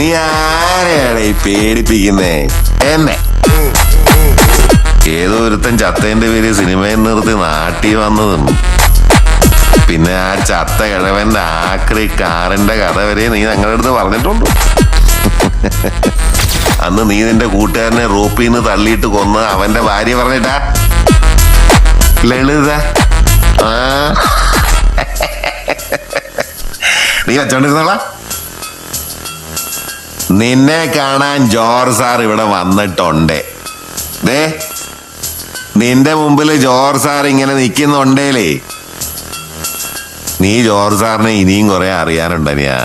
നീ ആരെയാണ് ഈ പേടിപ്പിക്കുന്നേ? എന്നെ ഏതോ ഒരുത്തൻ ചത്തേന്റെ പേര് സിനിമയിൽ നിർത്തി നാട്ടി വന്നതും പിന്നെ ആ ചത്ത കിഴവന്റെ ആക്രി കാറിന്റെ കഥ വരെ നീ ഞങ്ങളുടെ അടുത്ത് പറഞ്ഞിട്ടുണ്ടോ? അന്ന് നീ നിന്റെ കൂട്ടുകാരനെ റോപ്പിൽ നിന്ന് തള്ളിയിട്ട് കൊന്ന് അവന്റെ ഭാര്യ പറഞ്ഞിട്ടാ ലളിത. ആ നീ വെച്ചോണ്ടിരുന്നോളാ. നിന്നെ കാണാൻ ജോർജ് സാർ ഇവിടെ വന്നിട്ടുണ്ട്. ദേ നിന്റെ മുമ്പിൽ ജോർജ് സാർ ഇങ്ങനെ നിൽക്കുന്നുണ്ടേലേ നീ ജോർജ് സാറിനെ ഇനിയും കുറെ അറിയാനുണ്ടനിയാ.